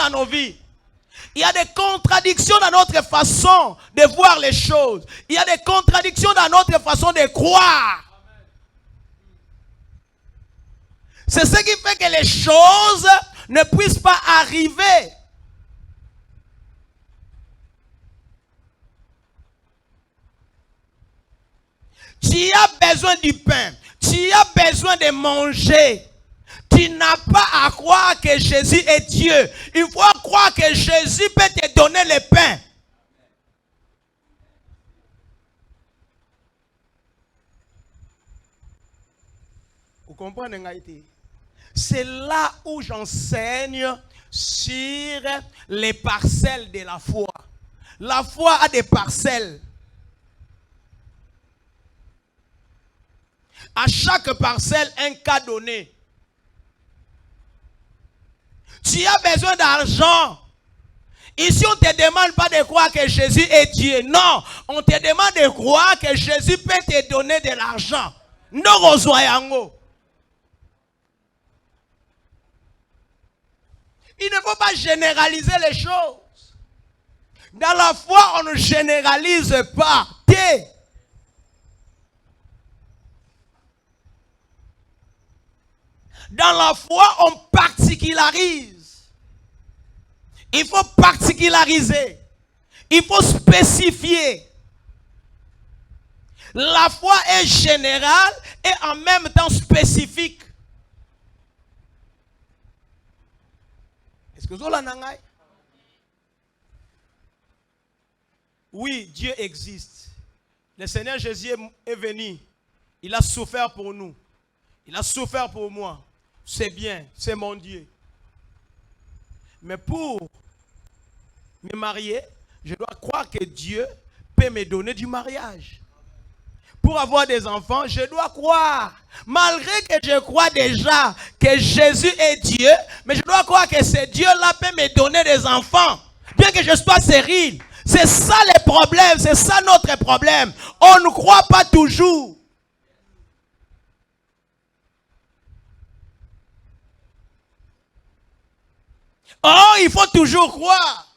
dans nos vies. Il y a des contradictions dans notre façon de voir les choses. Il y a des contradictions dans notre façon de croire. C'est ce qui fait que les choses ne puissent pas arriver. Tu as besoin du pain. Tu as besoin de manger. Tu n'as pas à croire que Jésus est Dieu. Il faut croire que Jésus peut te donner le pain. Vous comprenez? C'est là où j'enseigne sur les parcelles de la foi. La foi a des parcelles. À chaque parcelle, un cas donné. Tu as besoin d'argent. Ici, on ne te demande pas de croire que Jésus est Dieu. Non, on te demande de croire que Jésus peut te donner de l'argent. Non, il ne faut pas généraliser les choses. Dans la foi, on ne généralise pas. Dans la foi, on particularise. Il faut particulariser. Il faut spécifier. La foi est générale et en même temps spécifique. Est-ce que vous avez? Oui, Dieu existe. Le Seigneur Jésus est venu. Il a souffert pour nous. Il a souffert pour moi. C'est bien, c'est mon Dieu. Mais pour me marier, je dois croire que Dieu peut me donner du mariage. Pour avoir des enfants, je dois croire. Malgré que je crois déjà que Jésus est Dieu, mais je dois croire que ce Dieu-là peut me donner des enfants. Bien que je sois stérile. C'est ça le problème, c'est ça notre problème. On ne croit pas toujours. Oh, il faut toujours croire.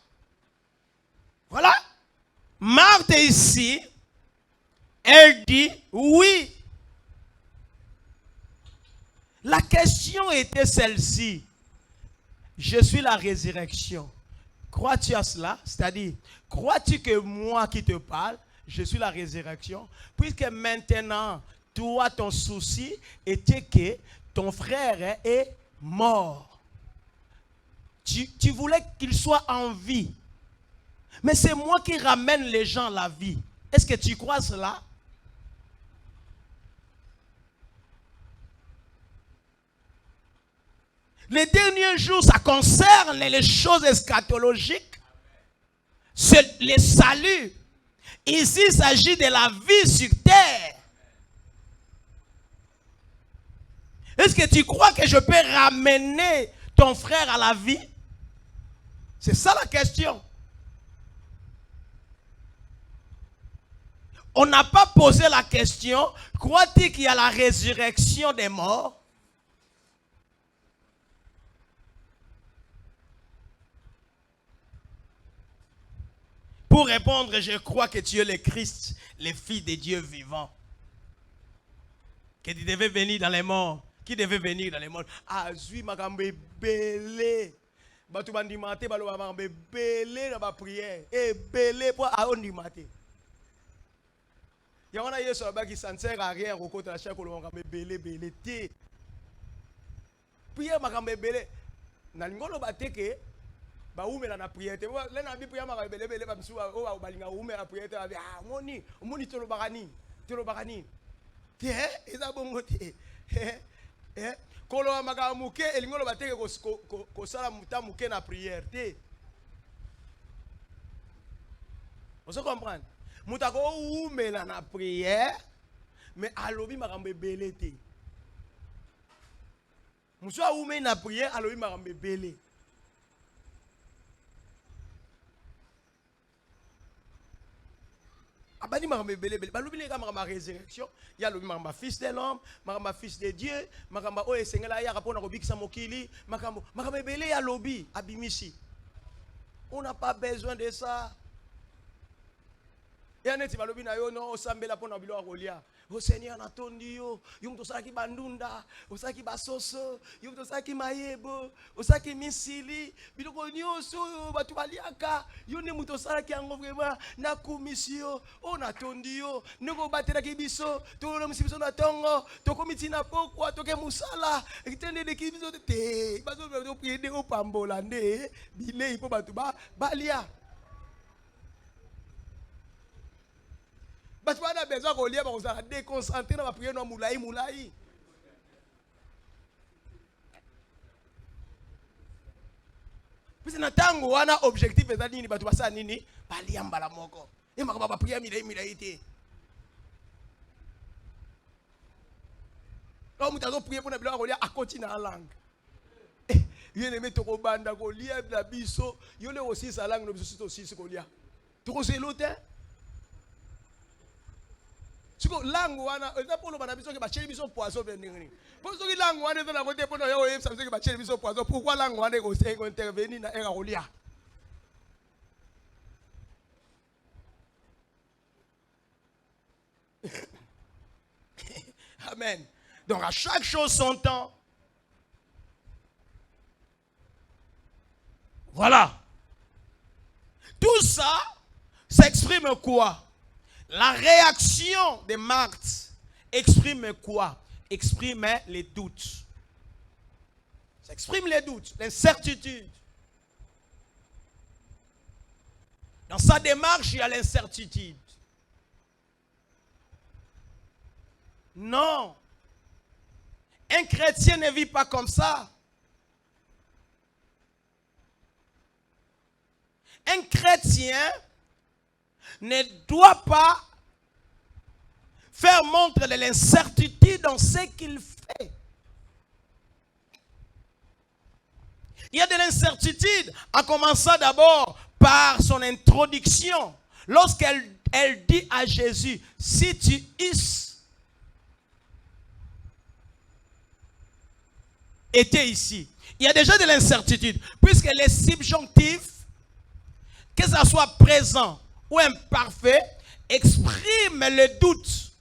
Voilà. Marthe ici, elle dit oui. La question était celle-ci. Je suis la résurrection. Crois-tu à cela? C'est-à-dire, crois-tu que moi qui te parle, je suis la résurrection? Puisque maintenant, toi, ton souci était que ton frère est mort. Tu voulais qu'il soit en vie. Mais c'est moi qui ramène les gens à la vie. Est-ce que tu crois cela? Les derniers jours, ça concerne les choses eschatologiques. C'est le salut. Ici, il s'agit de la vie sur terre. Est-ce que tu crois que je peux ramener ton frère à la vie? C'est ça la question. On n'a pas posé la question, crois-tu qu'il y a la résurrection des morts? Pour répondre, je crois que tu es le Christ, le Fils de Dieu vivant. Que tu devais venir dans les morts. Qui devait venir dans les morts? Ah, zui makambe belé. Batu bandimate balo makambe belé dans ma prière. Et belé pour a ondimate. Il y a un yeso là qui s'en sert à rien au côté de la chaque colon makambe belé belé té. Prière makambe belé. Na ngolo bateke ba umela na prière te. Le na bi prière makambe belé belé ba msu o ba balinga umela prière te. Ah moni tolo bakani. Tolo bakani. Té eza bongo té. Kolo maka muke elingolo bateke ko sala muta muke na prière te. On se comprend? Muta ko umela na prière mais alobi makambe belé te. Muso ume na prière alobi makambe belé. Abani makambe belé belé. Balobi le ma résurrection. Il y a le ma fils de l'homme, ma fils de Dieu, ma o esengela ya rapona ko bikisa mokili, makambe belé ya lobi abimisi. On n'a pas besoin de ça. Et on balobi na yo non osambela pona bilo akolia. O Seigneur natondi yo, yo mtosaki bandunda, osaki basoso, yo mtosaki mayebo, osaki misili, biloko nyonso batu baliaka, yo ne mutosaki yango vraiment na komisio, o natondi yo, ndeko batelaki biso, to lo musibiso na tongo, to komiti na pokwa, to ke musala, ekitende de kibiso te, bazo to prier de opambola nde, bile ipo batu ba balia. Parce qu'on a besoin qu'on lie, on s'est déconcentré dans la prière, non, moulaï, moulaï. Puis c'est un a objectif, et ça dit, bah tu vas ça nini, bah liamba la moko. Et ma va prier, milaï té. Quand nous avons prié pour nous relier à continuer en langue. Il y a des méthodes au banda, qu'on lie la biso, il y a aussi sa langue, nous aussi ce qu'on lie. Tu connais l'autre? Siko langue wana eza polo bana biso ke ba cheli biso poisson beningini. Pour soki langue wana eza na côté pona yo yebisa biso ke ba cheli biso poisson, pourquoi langue wana ko intervenir na era kolia? Amen. Donc à chaque chose son temps. Voilà. Tout ça s'exprime quoi? La réaction de Marthe exprime quoi? Exprime les doutes. Ça exprime les doutes, l'incertitude. Dans sa démarche, il y a l'incertitude. Non. Un chrétien ne vit pas comme ça. Un chrétien ne doit pas faire montre de l'incertitude dans ce qu'il fait. Il y a de l'incertitude en commençant d'abord par son introduction. Lorsqu'elle dit à Jésus, si tu étais ici. Il y a déjà de l'incertitude, puisque les subjonctifs, que ça soit présent ou imparfait, exprime le doute,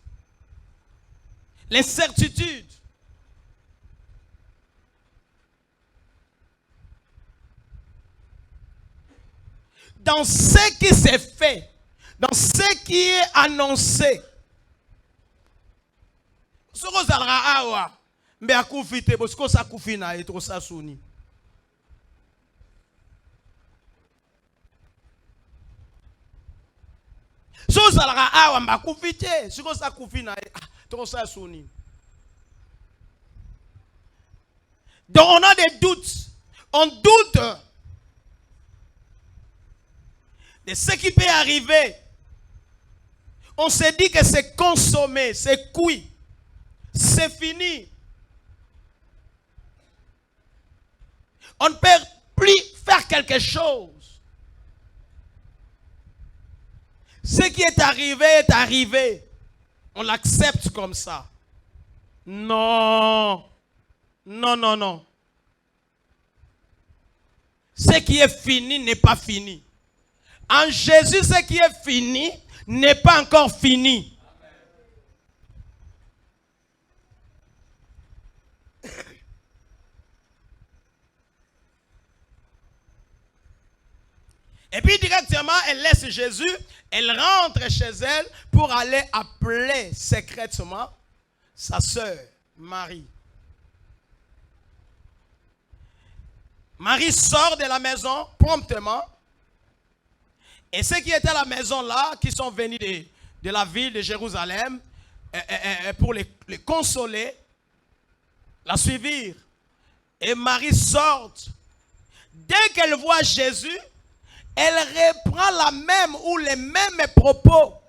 l'incertitude. Dans ce qui s'est fait, dans ce qui est annoncé. Ce que ça awa, mais à koufite, parce que ça koufina et trop ça souni. Donc on a des doutes. On doute de ce qui peut arriver. On se dit que c'est consommé, c'est cuit, c'est fini. On ne peut plus faire quelque chose. Ce qui est arrivé. On l'accepte comme ça. Non. Non, non, non. Ce qui est fini n'est pas fini. En Jésus, ce qui est fini n'est pas encore fini. Et puis directement, elle laisse Jésus, elle rentre chez elle pour aller appeler secrètement sa sœur, Marie. Marie sort de la maison promptement. Et ceux qui étaient à la maison là, qui sont venus de la ville de Jérusalem, pour les consoler, la suivirent. Et Marie sort. Dès qu'elle voit Jésus, elle reprend la même ou les mêmes propos.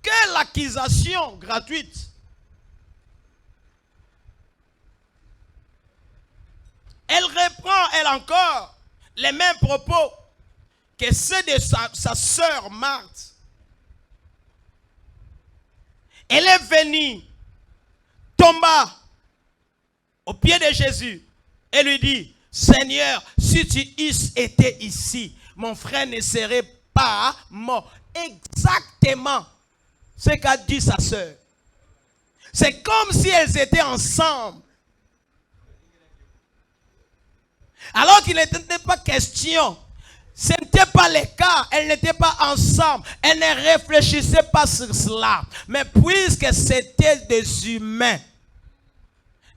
Quelle accusation gratuite. Elle reprend, elle encore, les mêmes propos que ceux de sa sœur Marthe. Elle est venue, tomba au pied de Jésus et lui dit, Seigneur, si tu eusses été ici, mon frère ne serait pas mort. Exactement ce qu'a dit sa sœur. C'est comme si elles étaient ensemble. Alors qu'il n'était pas question. Ce n'était pas le cas. Elles n'étaient pas ensemble. Elles ne réfléchissaient pas sur cela. Mais puisque c'était des humains,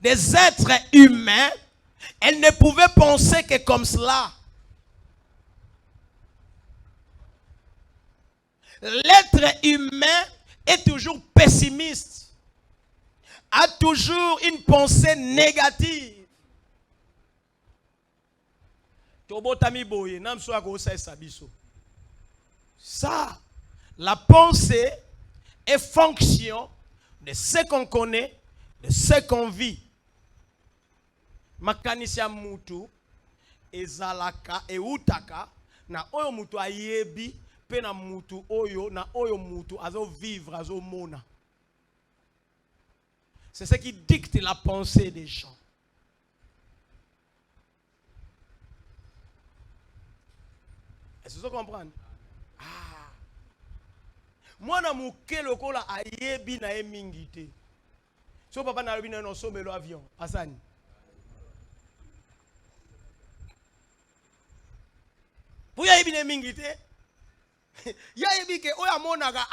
des êtres humains, elles ne pouvaient penser que comme cela. L'être humain est toujours pessimiste, a toujours une pensée négative. Ça, la pensée est fonction de ce qu'on connaît, de ce qu'on vit. Makanisia mutu ezalaka eutaka na oyo mutu ayebi pe na mutu oyo na oyo mutu azo vivre azo mona. C'est ce qui dicte la pensée des gens. Est-ce que vous comprenez? Ah. Moi na muke lokola ayebi na emingite. So papa na lobi na no somelo avion asani. Vous avez bien mingité. Il y a bien que amonaka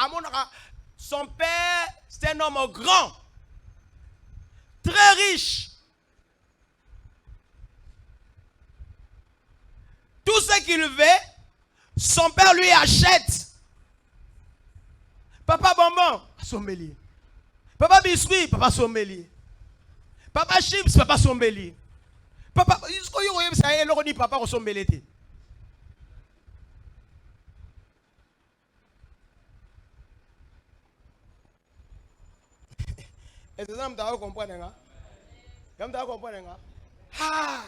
son père c'est un homme grand, très riche. Tout ce qu'il veut, son père lui achète. Papa bonbon, sommelier. Papa biscuit, papa sommelier. Papa chips, papa sommelier. Papa, jusqu'au jour où ça y est, l'on dit papa sommelier. Est-ce que vous comprenez? Vous comprenez? Ah!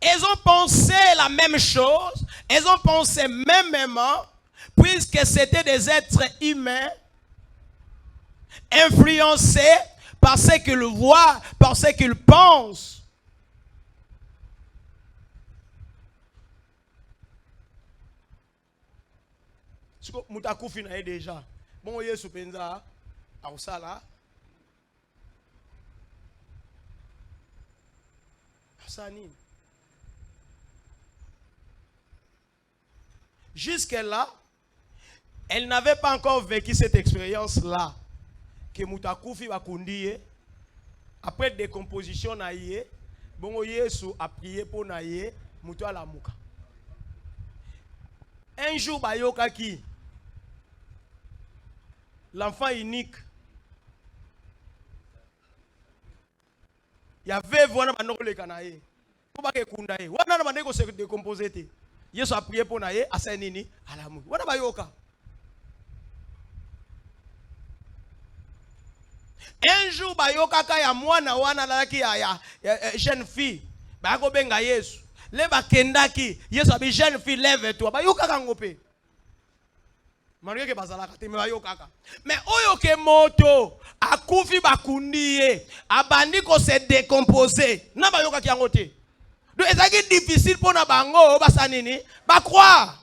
Elles ont pensé la même chose. Elles ont pensé mêmement, puisque c'était des êtres humains influencés par ce qu'ils voient, par ce qu'ils pensent. Mutakufi na déjà. Bon Yesu penza ausala. Asani. Jusque-là, elle n'avait pas encore vécu cette expérience-là. Que Mutakufi va kundiye. Après décomposition na yé, bon Yesu a prié pour na yé, mutu ala muka. Un jour bayoka ki l'enfant unique. Il y avait voilà manoko le kanaye. Pour pas que kundaye. Wana na maneko se décomposer te. Yesu a prié pour naye asenini alamu. Wana bayoka. Un jour bayoka ka ya mwana wana laki ya jeune fille. Ba ko benga Yesu. Le bakendaki Yesu abi jeune fille lève-toi. Bayoka kangope. Mais oyo ke moto akufi bakundiye abandi ko se décomposer na bayoka ki yango te. Donc c'est difficile pour na bango basanini ba croire.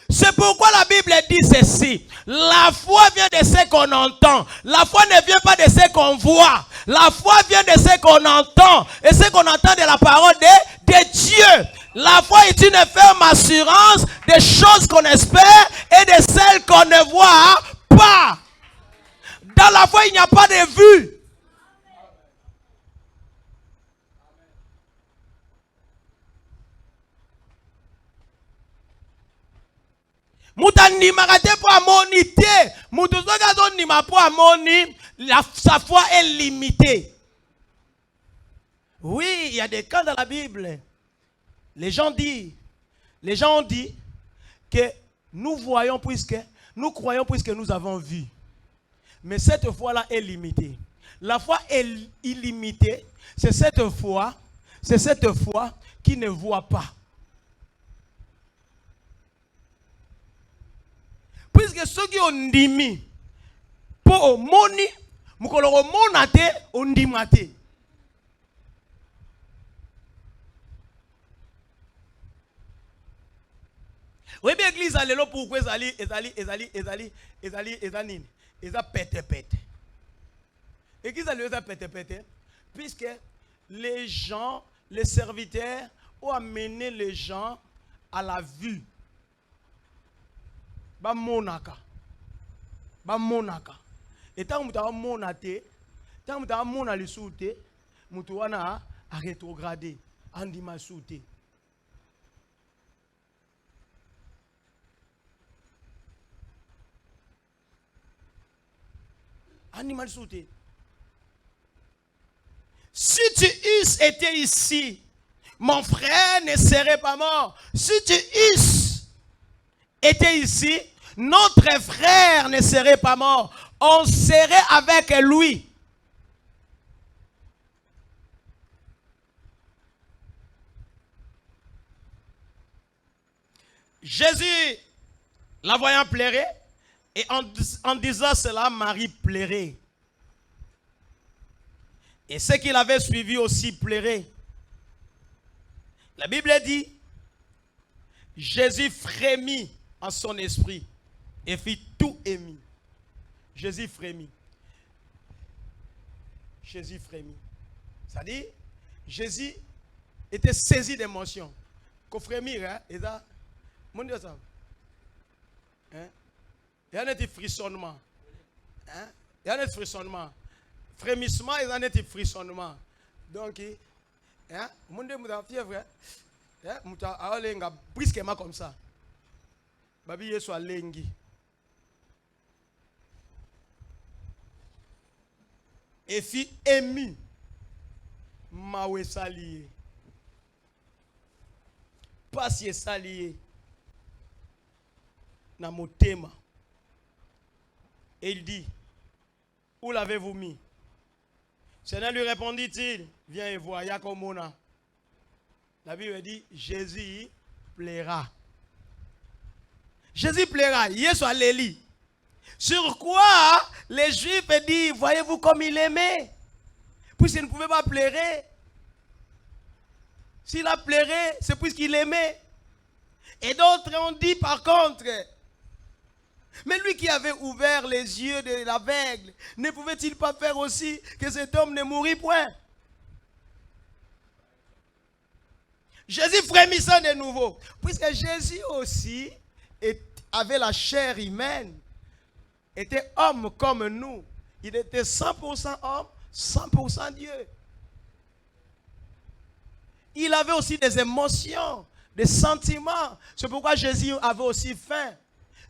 C'est pourquoi la Bible dit ceci. La foi vient de ce qu'on entend. La foi ne vient pas de ce qu'on voit. La foi vient de ce qu'on entend. Et ce qu'on entend de la parole de Dieu. La foi est une ferme assurance des choses qu'on espère et de celles qu'on ne voit pas. Dans la foi, il n'y a pas de vue. Sa foi est limitée. Oui, il y a des cas dans la Bible. Les gens ont dit que nous voyons nous croyons puisque nous avons vu. Mais cette foi-là est limitée. La foi est illimitée. C'est cette foi qui ne voit pas. Puisque ceux qui ont ndimi, pour moni, mukolo monate, ondimate. Oui, bien l'église allait là pourquoi ezali pète. L'église allait là pète, puisque les gens, les serviteurs ont amené les gens à la vue. Ba monaka. Et tant que tu as monaté, tant que tu as monaté souté, tu as rétrogradé, andima souté. Animal sauté. Si tu eusses été ici, mon frère ne serait pas mort. Si tu eusses été ici, notre frère ne serait pas mort. On serait avec lui. Jésus, la voyant pleurer, et en disant cela, Marie pleurait. Et ceux qui l'avaient suivi aussi pleuraient. La Bible dit, Jésus frémit en son esprit et fit tout ému. Jésus frémit. Jésus frémit. C'est-à-dire, Jésus était saisi d'émotion. Qu'on frémit, hein, et ça, mon Dieu, ça. Hein? Il y a un frissonnement. Hein? Il y a un frissonnement. Frémissement, il y a un frissonnement. Donc, hein? Mon Dieu, m'a fièvre. Hein? M'a brusquement comme ça. Babi Yesu a lengi. Et fit ému. Mawe salié. Pas salié. Na motema. Et il dit, où l'avez-vous mis? Seigneur lui répondit-il, viens et vois, Yakomona. La Bible dit, Jésus plaira. Jésus plaira, Yesu alléli. Sur quoi les Juifs disent, voyez-vous comme il aimait? Puisqu'il ne pouvait pas pleurer. S'il a pleuré, c'est puisqu'il aimait. Et d'autres ont dit par contre, mais lui qui avait ouvert les yeux de l'aveugle, ne pouvait-il pas faire aussi que cet homme ne mourût point? Jésus frémissant de nouveau. Puisque Jésus aussi avait la chair humaine, était homme comme nous. Il était 100% homme, 100% Dieu. Il avait aussi des émotions, des sentiments. C'est pourquoi Jésus avait aussi faim.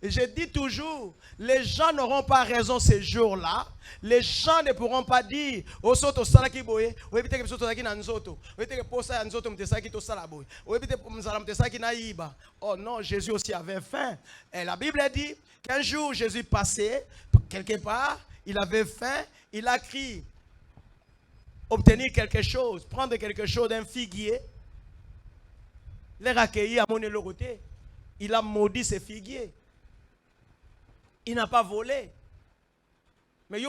Et je dis toujours, les gens n'auront pas raison ces jours-là. Les gens ne pourront pas dire, oh soto salaki boye, ou éviter que soto salaki nanzoto, ou éviter que posa nanzoto mtesaki to salaboy, ou éviter que mzalam mtesaki naïba. Oh non, Jésus aussi avait faim. Et la Bible dit qu'un jour Jésus passait quelque part, il avait faim, il a crié, obtenir quelque chose, prendre quelque chose d'un figuier, les accueillir à mon côté. Il a maudit ses figuiers. Il n'a pas volé. Mais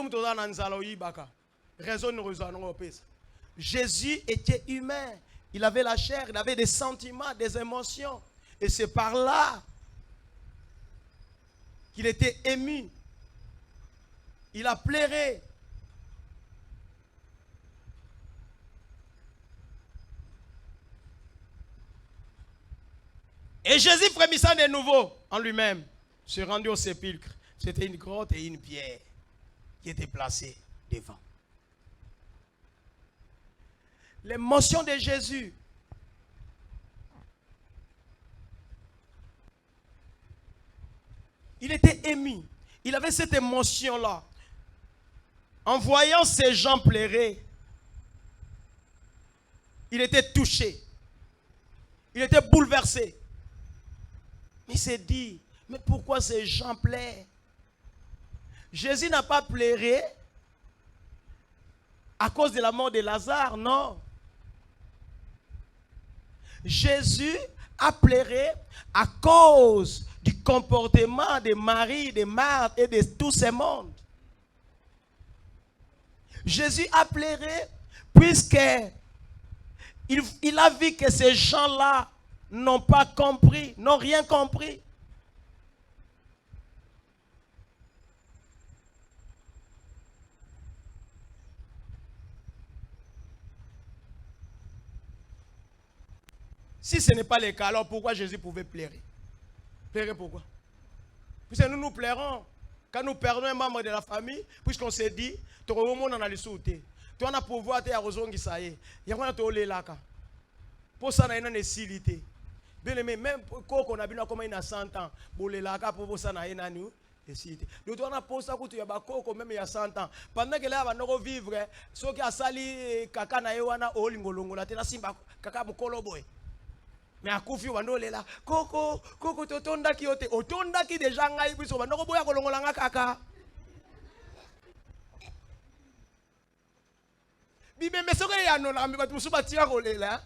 Jésus était humain. Il avait la chair, il avait des sentiments, des émotions. Et c'est par là qu'il était ému. Il a pleuré. Et Jésus, frémissant de nouveau en lui-même, se rendit au sépulcre. C'était une grotte et une pierre qui était placée devant. L'émotion de Jésus. Il était ému. Il avait cette émotion-là. En voyant ces gens pleurer, il était touché. Il était bouleversé. Il s'est dit, mais pourquoi ces gens pleurent? Jésus n'a pas pleuré à cause de la mort de Lazare, non. Jésus a pleuré à cause du comportement de Marie, de Marthe et de tous ces mondes. Jésus a pleuré puisque il a vu que ces gens-là n'ont pas compris, n'ont rien compris. Si ce n'est pas le cas, alors pourquoi Jésus pouvait pleurer? Pleurer pourquoi? Puisque nous pleurons quand nous perdons un membre de la famille, puisqu'on s'est dit, tu as le monde dans le sauté. Tu as le pouvoir de arroser qui ça y est. Il y a un peu là. Pour ça, il y a une facilité. Bien aimé, même quand on a bien comme il y a 100 ans, pour les là, pour ça, il y a une facilité. Donc, on a posé ça, il y a même il y a 100 ans. Pendant que là, on va vivre, ceux qui ont sali, kaka na yewana, olingolongo, la tena simba, kaka mukoloboy. Mais à Koufi, on va là. Koko, totonda ki ote. Otonda ki déjà ngai biso. On va boya kolongolanga kaka. Bibe meso ke ya nona mbi batu suba tira kolela.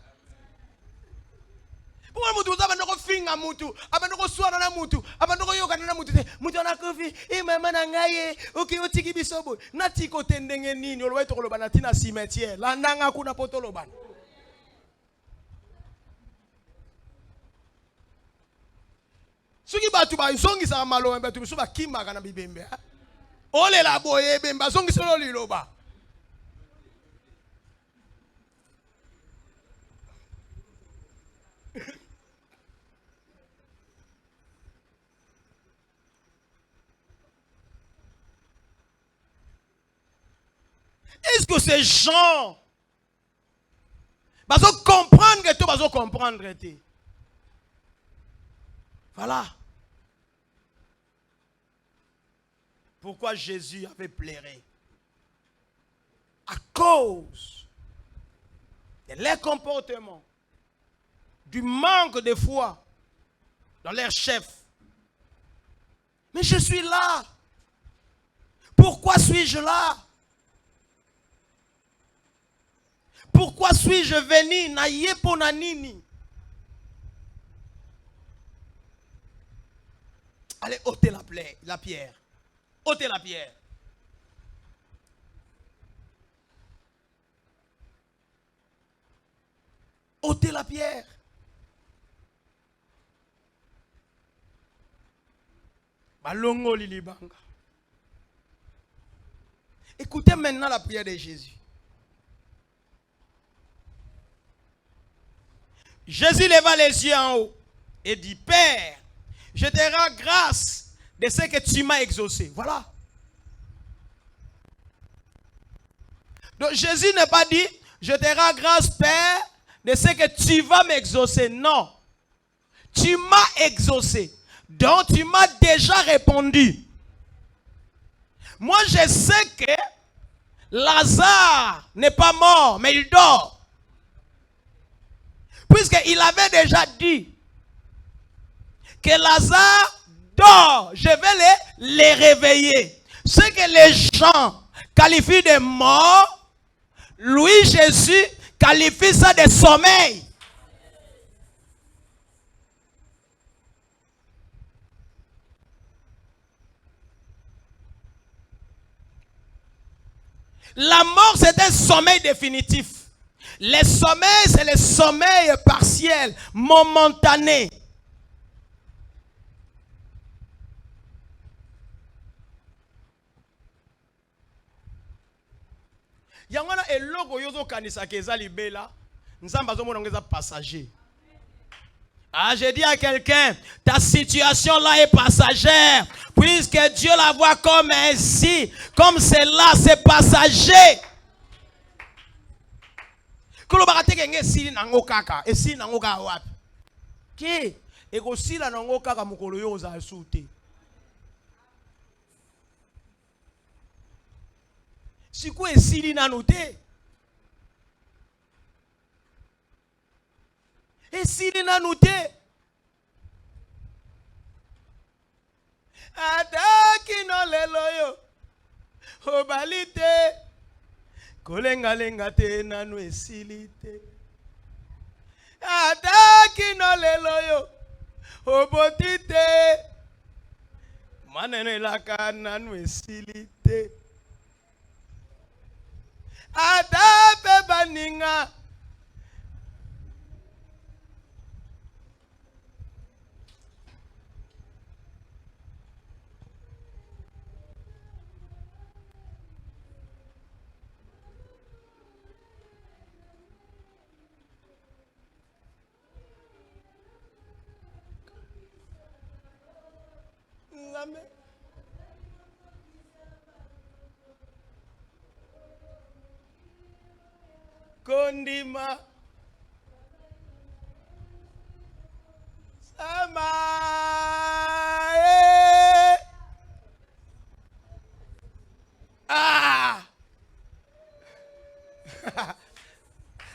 Pour mutu za banoko finga mutu, abanoko swana na mutu, abanoko yoka na mutu te. Mutu na Koufi, e mama na ngai oki otiki biso boy. Na tiko tendenge nini olwa to koloba na tina cimetière. La nanga kuna potolo bana. Ceux qui battent ba zongi sa malo en batu suba kimba kana bibembe. Ole la boye bemba zongi solo liloba. Est-ce que ces gens vont comprendre que tu vas comprendre? Voilà. Pourquoi Jésus avait pleuré? À cause de leur comportement, du manque de foi dans leur chef. Mais je suis là. Pourquoi suis-je là? Pourquoi suis-je venu? Na yepo na nini? Allez, ôtez la pierre. Ôtez la pierre. Ôtez la pierre. Balongo lilibanga. Écoutez maintenant la prière de Jésus. Jésus leva les yeux en haut et dit, Père, je te rends grâce de ce que tu m'as exaucé. Voilà. Donc Jésus n'a pas dit, je te rends grâce, Père, de ce que tu vas m'exaucer. Non. Tu m'as exaucé. Donc tu m'as déjà répondu. Moi je sais que Lazare n'est pas mort, mais il dort. Puisqu'il avait déjà dit que Lazare dort, je vais les réveiller. Ce que les gens qualifient de mort, lui Jésus qualifie ça de sommeil. La mort c'est un sommeil définitif. Le sommeil, c'est le sommeil partiel, momentané. Yangana eloko yozo kanisa keza libela, nzamba zo monongeza passager. Ah, j'ai dit à quelqu'un, ta situation là est passagère, puisque Dieu la voit comme ainsi, comme cela, c'est passager. Kolo bakateke ngesili nango kaka, esili nango kaka wapi? Ke ekosila nango kaka mukolo yo za sute. Siku esili nanu te. Esili nanu te. Ataki no lelo yo. Obalite. Kolenga lenga te nanu esili te. Ataki no lelo yo. Obotite. Manene laka nanu esilite. Adape baninga. Amen. Kondima Sama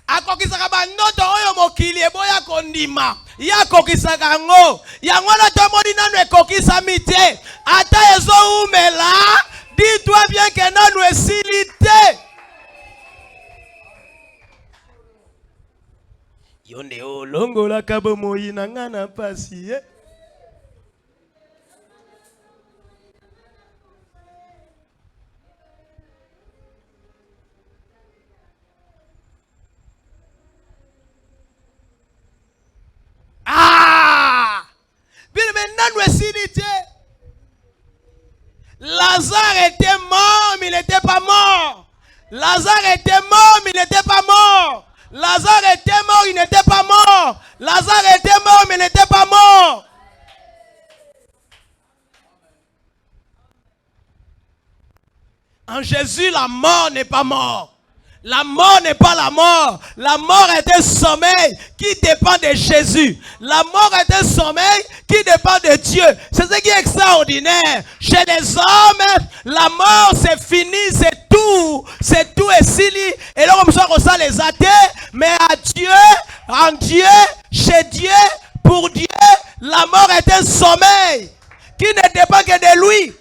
akokisaka bandoto oyo mokili eboya kondima ya kokisaka ngo yango na tomoni nanu ekokisami te ata ezoumela dis-toi bien que nanu esili te yonde olongolaka bomoi na nga na pasi ye Lazare était mort, mais il n'était pas mort. Lazare était mort, mais il n'était pas mort. Lazare était mort, il n'était pas mort. Lazare était mort, mais il n'était pas mort. En Jésus, la mort n'est pas mort. La mort n'est pas la mort. La mort est un sommeil qui dépend de Jésus. La mort est un sommeil qui dépend de Dieu. C'est ce qui est extraordinaire. Chez les hommes, la mort c'est fini, c'est tout. C'est tout et sili. Et là, comme ça, on sent les athées. Mais à Dieu, en Dieu, chez Dieu, pour Dieu, la mort est un sommeil qui ne dépend que de lui.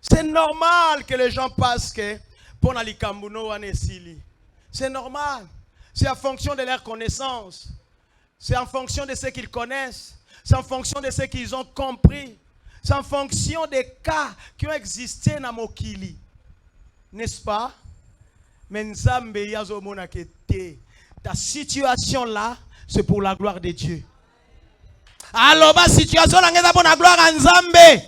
C'est normal que les gens passent que pour Nalikambuno Anesili. C'est normal. C'est en fonction de leur connaissance. C'est en fonction de ce qu'ils connaissent. C'est en fonction de ce qu'ils ont compris. C'est en fonction des cas qui ont existé dans Mokili. N'est-ce pas? Mais Nzambe yazomona kete. Ta situation là, c'est pour la gloire de Dieu. Alors, ma situation là, c'est pour la gloire de Nzambe.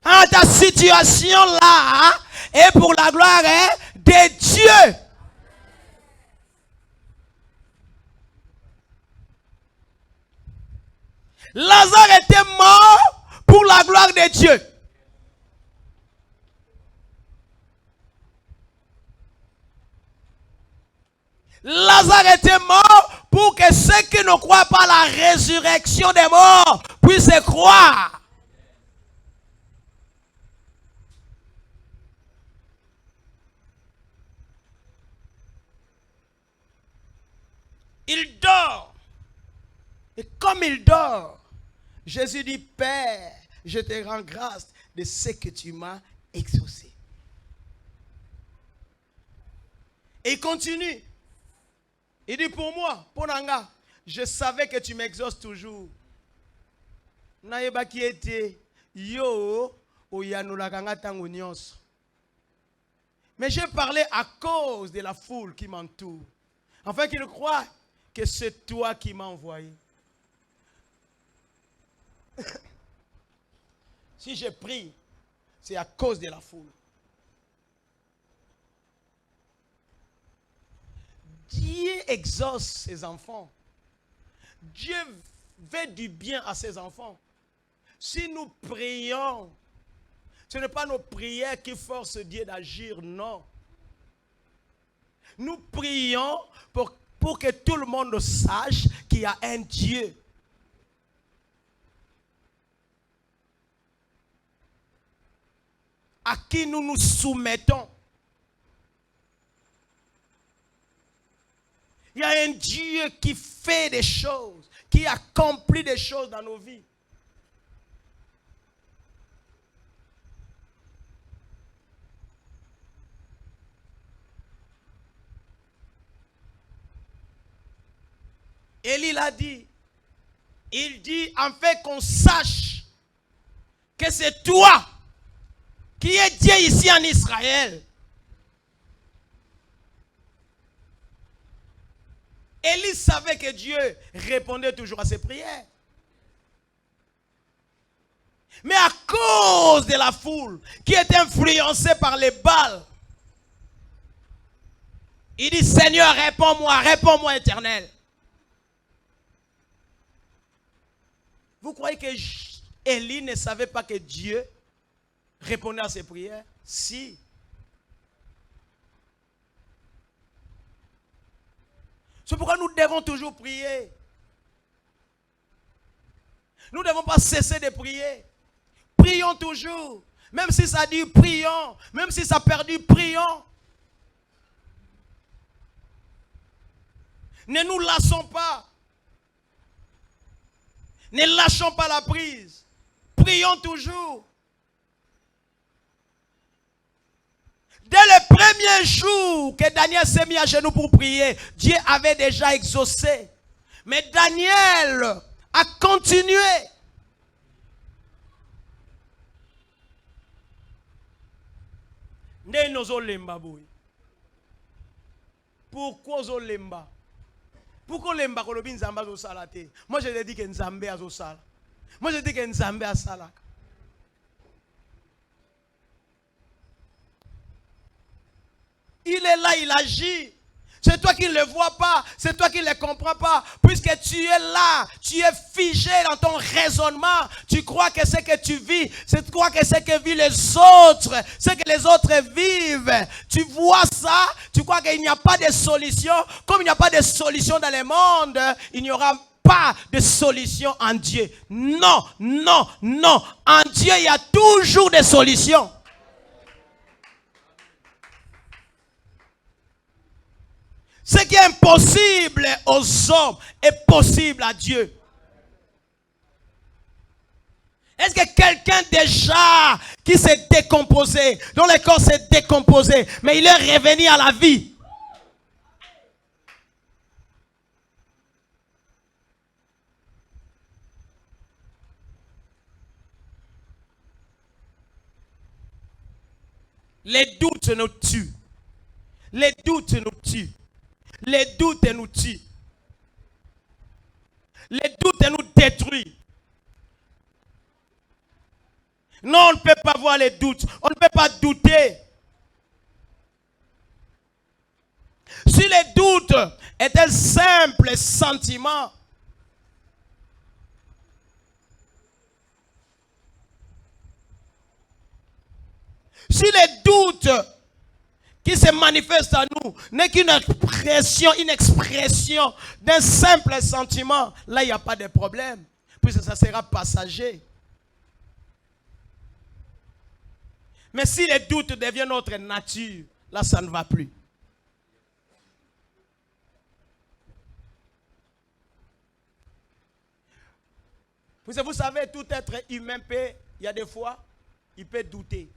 Ah, ta situation là est pour la gloire de Dieu. Lazare était mort pour la gloire de Dieu. Lazare était mort pour que ceux qui ne croient pas à la résurrection des morts puissent croire. Il dort. Et comme il dort, Jésus dit, Père, je te rends grâce de ce que tu m'as exaucé. Et il continue. Il dit, pour moi, pour Nanga, je savais que tu m'exauces toujours. Naïba qui était, yo, oyanulakanga tango nyonso. Mais j'ai parlé à cause de la foule qui m'entoure. Afin qu'il croit que c'est toi qui m'as envoyé. Si je prie, c'est à cause de la foule. Dieu exauce ses enfants. Dieu fait du bien à ses enfants. Si nous prions, ce n'est pas nos prières qui forcent Dieu d'agir, non. Nous prions pour que tout le monde sache qu'il y a un Dieu. À qui nous nous soumettons. Il y a un Dieu qui fait des choses, qui accomplit des choses dans nos vies. Élie l'a dit. Il dit, en fait qu'on sache que c'est toi qui es Dieu ici en Israël. Élie savait que Dieu répondait toujours à ses prières. Mais à cause de la foule qui était influencée par les Baals, il dit, Seigneur, réponds-moi, Éternel. Vous croyez que Élie ne savait pas que Dieu répondait à ses prières? Si. C'est pourquoi nous devons toujours prier. Nous ne devons pas cesser de prier. Prions toujours. Même si ça dit prions. Même si ça perdu, prions. Ne nous lassons pas. Ne lâchons pas la prise. Prions toujours. Dès le premier jour que Daniel s'est mis à genoux pour prier, Dieu avait déjà exaucé. Mais Daniel a continué. Pourquoi Zolemba? Pourquoi Lemba Kolobi Nzamba Zosalate? Moi je te dis que Nzambe a Zosala. Moi je dis que Nzambe a Salak. Il est là, il agit. C'est toi qui ne le vois pas, c'est toi qui ne le comprends pas. Puisque tu es là, tu es figé dans ton raisonnement. Tu crois que ce que tu vis, tu crois que ce que vivent les autres, ce que les autres vivent. Tu vois ça, tu crois qu'il n'y a pas de solution. Comme il n'y a pas de solution dans le monde, il n'y aura pas de solution en Dieu. Non, non, non. En Dieu, il y a toujours des solutions. Ce qui est impossible aux hommes est possible à Dieu. Est-ce que quelqu'un déjà qui s'est décomposé, dont le corps s'est décomposé, mais il est revenu à la vie? Les doutes nous tuent. Les doutes nous tuent. Les doutes nous tuent. Les doutes nous détruisent. Non, on ne peut pas voir les doutes. On ne peut pas douter. Si les doutes étaient un simple sentiment, si les doutes qui se manifestent à nous n'est qu'une expression d'un simple sentiment, là il n'y a pas de problème, puisque ça sera passager. Mais si les doutes deviennent notre nature, là ça ne va plus. Vous savez, tout être humain peut, il y a des fois, il peut douter.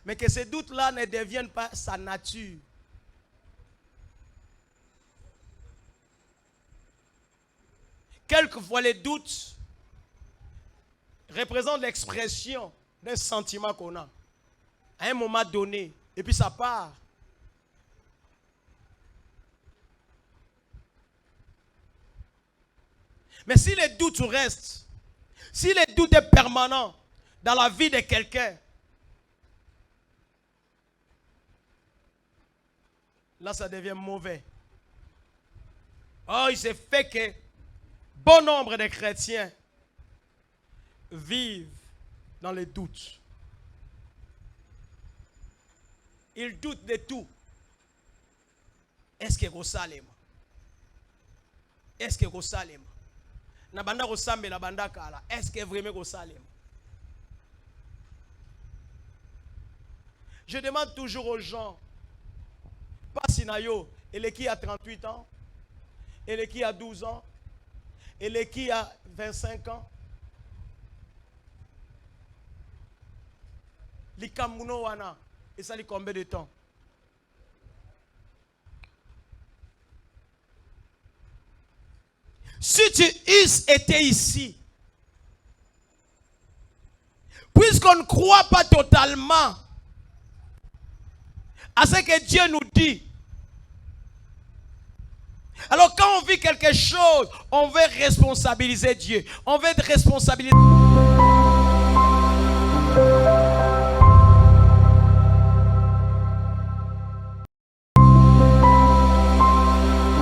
Mais que ces doutes-là ne deviennent pas sa nature. Quelquefois, les doutes représentent l'expression d'un sentiment qu'on a à un moment donné, et puis ça part. Mais si les doutes restent, si les doutes sont permanents dans la vie de quelqu'un, là, ça devient mauvais. Oh, il s'est fait que bon nombre de chrétiens vivent dans les doutes. Ils doutent de tout. Est-ce que Rosalem? Est-ce que Rosalem? Nabanda Rosambe la banda kala. Est-ce que vraiment Rosalem? Je demande toujours aux gens, pas Sinayo, et qui a 38 ans, et qui a 12 ans, et qui a 25 ans. Les Kamuno wana, et ça lui combien de temps? Si tu eusses été ici, puisqu'on ne croit pas totalement à ce que Dieu nous dit, alors quand on vit quelque chose, on veut responsabiliser Dieu. On veut responsabiliser.